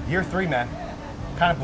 Year 3, man. Kind of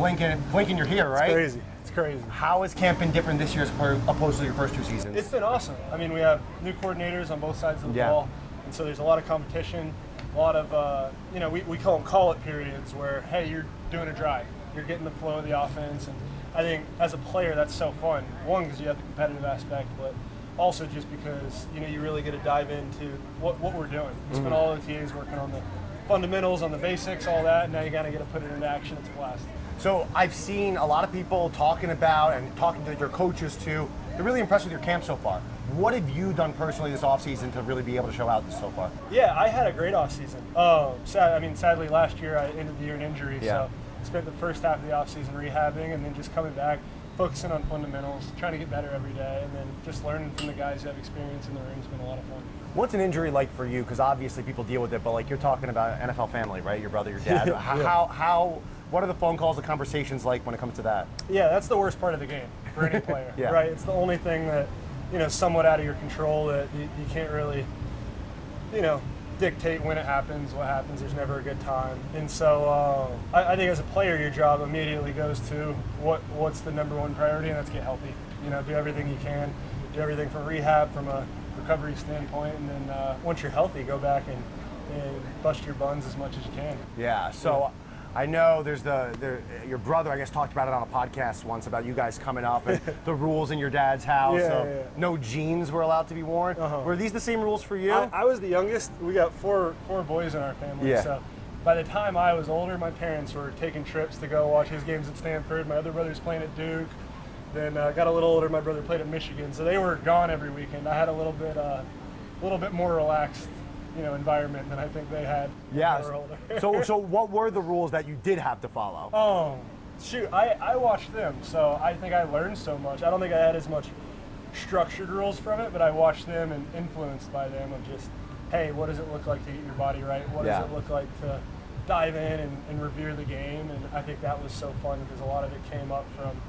blinking you're here, right? It's crazy. It's crazy. How has camp been different this year as opposed to your first 2 seasons? It's been awesome. I mean, we have new coordinators on both sides of the ball, and so there's a lot of competition, a lot of, we call them call-it periods where, hey, you're doing a drive. You're getting the flow of the offense, and I think as a player that's so fun. One, because you have the competitive aspect, but also just because, you really get to dive into what we're doing. We spent all OTAs working on the fundamentals, on the basics, all that, and now you got to get to put it into action. It's a blast. So I've seen a lot of people talking about and talking to your coaches too. They're really impressed with your camp so far. What have you done personally this offseason to really be able to show out this so far? Yeah, I had a great offseason. Sadly, last year I ended the year in injury, so spent the first half of the offseason rehabbing and then just coming back, focusing on fundamentals, trying to get better every day, and then just learning from the guys who have experience in the room has been a lot of fun. What's an injury like for you? Because obviously people deal with it, but like you're talking about NFL family, right? Your brother, your dad. What are the phone calls, the conversations like when it comes to that? Yeah, that's the worst part of the game for any player, right? It's the only thing that, somewhat out of your control that you can't really, dictate when it happens, what happens. There's never a good time. And so I think as a player, your job immediately goes to what's the number one priority, and that's get healthy. Do everything you can, do everything from rehab, from a recovery standpoint, and then once you're healthy, go back and bust your buns as much as you can. Yeah, so I know there's your brother, I guess, talked about it on a podcast once about you guys coming up and the rules in your dad's house. No jeans were allowed to be worn. Were these the same rules for you? I was the youngest. We got four boys in our family. So by the time I was older, my parents were taking trips to go watch his games at Stanford. My other brother's playing at Duke. Then got a little older, my brother played at Michigan. So they were gone every weekend. I had a little bit more relaxed environment than I think they had. Yeah. So what were the rules that you did have to follow? Oh, shoot. I watched them, so I think I learned so much. I don't think I had as much structured rules from it, but I watched them and influenced by them of just, hey, what does it look like to get your body right? What does it look like to dive in and revere the game? And I think that was so fun because a lot of it came up from,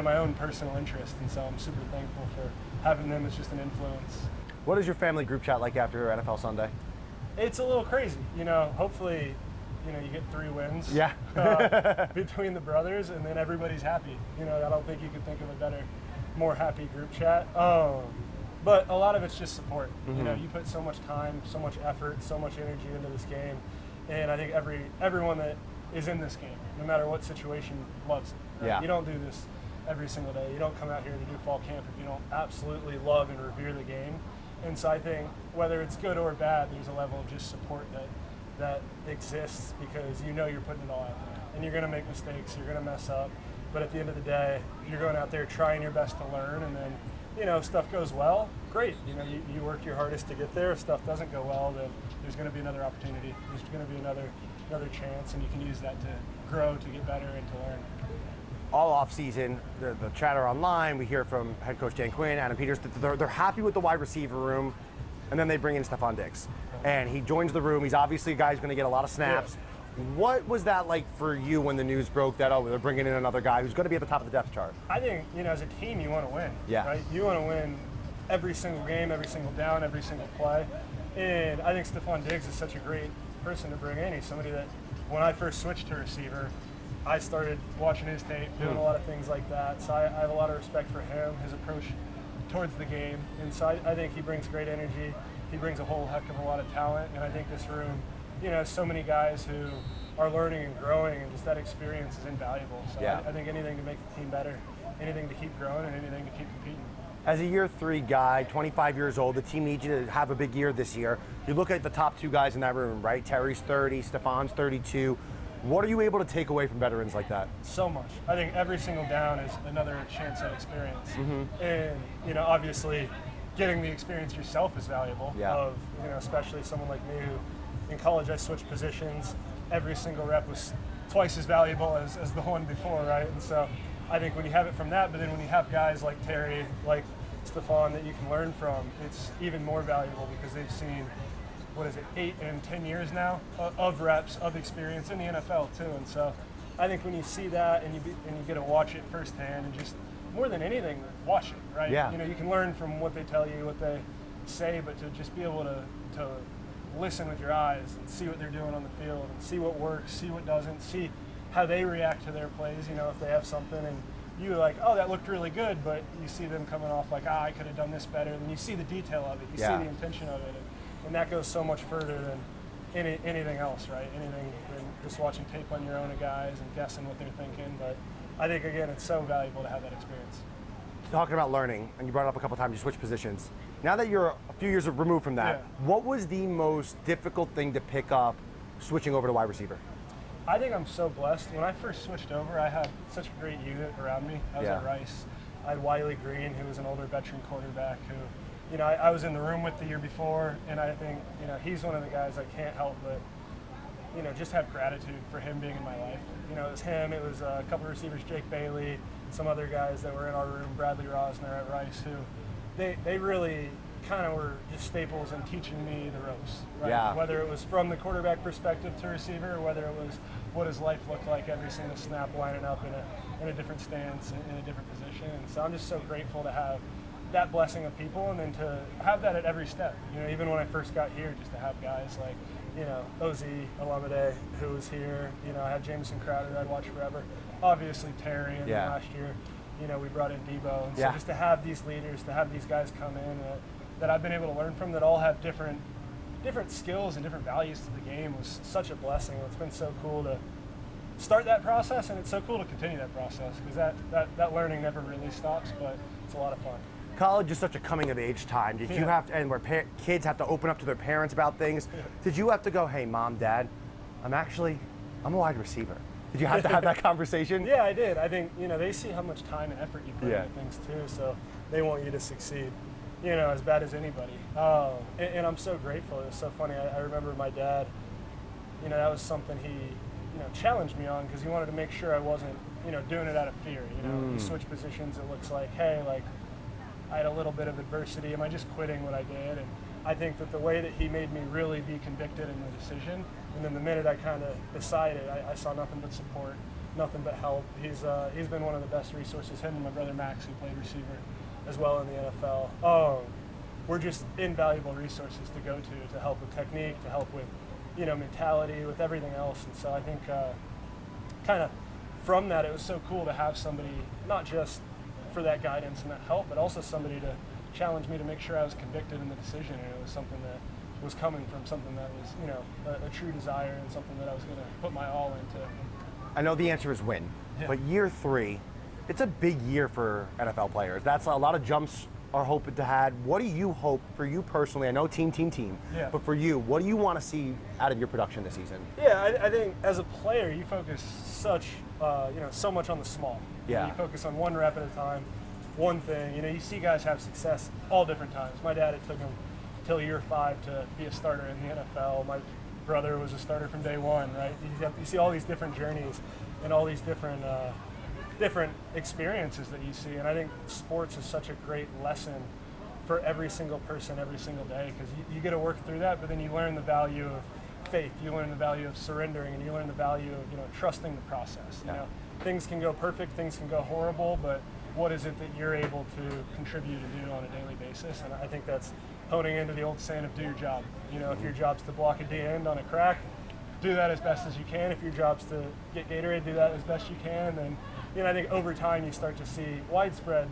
my own personal interest. And so I'm super thankful for having them as just an influence. What is your family group chat like after NFL Sunday? It's a little crazy, hopefully, you get 3 wins between the brothers and then everybody's happy. I don't think you could think of a better, more happy group chat. But a lot of it's just support. You put so much time, so much effort, so much energy into this game. And I think everyone that is in this game, no matter what situation, loves it. Right? You don't do this every single day. You don't come out here to do fall camp if you don't absolutely love and revere the game. And so I think whether it's good or bad, there's a level of just support that exists because you're putting it all out there. And you're going to make mistakes, you're going to mess up. But at the end of the day, you're going out there trying your best to learn. And then, if stuff goes well, great. You worked your hardest to get there. If stuff doesn't go well, then there's going to be another opportunity. There's going to be another chance, and you can use that to grow, to get better, and to learn. All off season, the chatter online, we hear from head coach Dan Quinn, Adam Peters, that they're happy with the wide receiver room, and then they bring in Stefon Diggs. And he joins the room. He's obviously a guy who's going to get a lot of snaps. What was that like for you when the news broke that, they're bringing in another guy who's going to be at the top of the depth chart? I think, as a team, you want to win. Right? You want to win every single game, every single down, every single play. And I think Stefon Diggs is such a great person to bring in. He's somebody that, when I first switched to receiver, I started watching his tape, doing a lot of things like that. So I have a lot of respect for him, his approach towards the game. And so I think he brings great energy. He brings a whole heck of a lot of talent. And I think this room, so many guys who are learning and growing, and just that experience is invaluable. So I think anything to make the team better, anything to keep growing, and anything to keep competing. As a year 3 guy, 25 years old, the team needs you to have a big year this year. You look at the top 2 guys in that room, right? Terry's 30, Stefon's 32. What are you able to take away from veterans like that? So much. I think every single down is another chance at experience. And, obviously, getting the experience yourself is valuable. Especially someone like me who, in college, I switched positions. Every single rep was twice as valuable as the one before, right? And so I think when you have it from that, but then when you have guys like Terry, like Stefon that you can learn from, it's even more valuable because they've seen, 8 and 10 years now of reps, of experience in the NFL too. And so I think when you see that and you get to watch it firsthand and just more than anything, watch it, right? You can learn from what they tell you, what they say, but to just be able to listen with your eyes and see what they're doing on the field and see what works, see what doesn't, see how they react to their plays. You know, if they have something and you're like, oh, that looked really good, but you see them coming off like, I could have done this better. Then you see the detail of it, you see the intention of it, and that goes so much further than anything else, right? Anything than just watching tape on your own of guys and guessing what they're thinking. But I think, again, it's so valuable to have that experience. Talking about learning, and you brought it up a couple times, you switched positions. Now that you're a few years removed from that, what was the most difficult thing to pick up switching over to wide receiver? I think I'm so blessed. When I first switched over, I had such a great unit around me. I was at Rice. I had Wiley Green, who was an older veteran quarterback who, you know, I was in the room with the year before, and I think, you know, he's one of the guys I can't help but, you know, just have gratitude for him being in my life. You know, it was him, it was a couple of receivers, Jake Bailey, some other guys that were in our room, Bradley Rosner at Rice, who they really kind of were just staples in teaching me the ropes, right? Yeah. Whether it was from the quarterback perspective to receiver, or whether it was what does life look like every single snap, lining up in a different stance, in a different position. And so I'm just so grateful to have that blessing of people, and then to have that at every step. You know, even when I first got here, just to have guys like, you know, Oz Alameda, who was here. You know, I had Jameson Crowder, I'd watched forever. Obviously Terry, and then last year, you know, we brought in Debo. And so just to have these leaders, to have these guys come in that I've been able to learn from, that all have different skills and different values to the game, was such a blessing. It's been so cool to start that process, and it's so cool to continue that process, because that learning never really stops, but it's a lot of fun. College is such a coming of age time. Did you have to, and where kids have to open up to their parents about things, did you have to go, hey, Mom, Dad, I'm a wide receiver? Did you have to have that conversation? Yeah, I did. I think, you know, they see how much time and effort you put into things too, so they want you to succeed, you know, as bad as anybody. And I'm so grateful. It was so funny. I remember my dad, you know, that was something he, you know, challenged me on, because he wanted to make sure I wasn't, you know, doing it out of fear. You know, you switch positions, it looks like, hey, like, I had a little bit of adversity. Am I just quitting what I did? And I think that the way that he made me really be convicted in the decision, and then the minute I kind of decided, I saw nothing but support, nothing but help. He's been one of the best resources. Him and my brother Max, who played receiver as well in the NFL. We're just invaluable resources to go to help with technique, to help with, you know, mentality, with everything else. And so I think kind of from that, it was so cool to have somebody, not just for that guidance and that help, but also somebody to challenge me to make sure I was convicted in the decision, and it was something that was coming from something that was, you know, a true desire, and something that I was going to put my all into. I know the answer is win, but year 3, it's a big year for NFL players. That's a lot of jumps are hoping to have. What do you hope for you personally? I know team, but for you, what do you want to see out of your production this season? Yeah, I think as a player, you focus so much on the small. Yeah. You focus on one rep at a time, one thing. You know, you see guys have success all different times. My dad, it took him till year 5 to be a starter in the NFL. My brother was a starter from day 1, right? You see all these different journeys and all these different experiences that you see. And I think sports is such a great lesson for every single person every single day, because you get to work through that, but then you learn the value of faith, you learn the value of surrendering, and you learn the value of, you know, trusting the process. You know, things can go perfect, things can go horrible, but what is it that you're able to contribute and do on a daily basis? And I think that's honing into the old saying of do your job. You know, if your job's to block a D end on a crack, do that as best as you can. If your job's to get Gatorade, do that as best you can. And, you know, I think over time you start to see widespread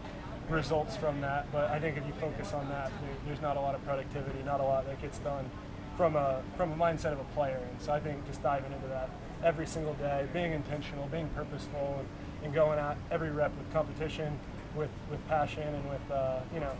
results from that. But I think if you focus on that, there's not a lot of productivity, not a lot that gets done from a mindset of a player. And so I think just diving into that every single day, being intentional, being purposeful, and going at every rep with competition, with passion, and with you know,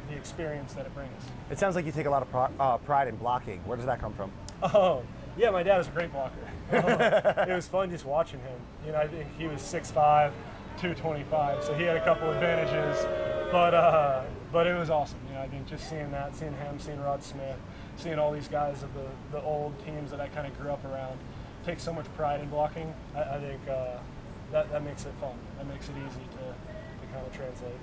the experience that it brings. It sounds like you take a lot of pride in blocking. Where does that come from? Oh, yeah, my dad was a great blocker. It was fun just watching him. You know, I think he was 6'5", 225, so he had a couple advantages, but it was awesome. You know, I think just seeing that, seeing him, seeing Rod Smith, seeing all these guys of the old teams that I kind of grew up around take so much pride in blocking. I think that makes it fun. That makes it easy to kind of translate.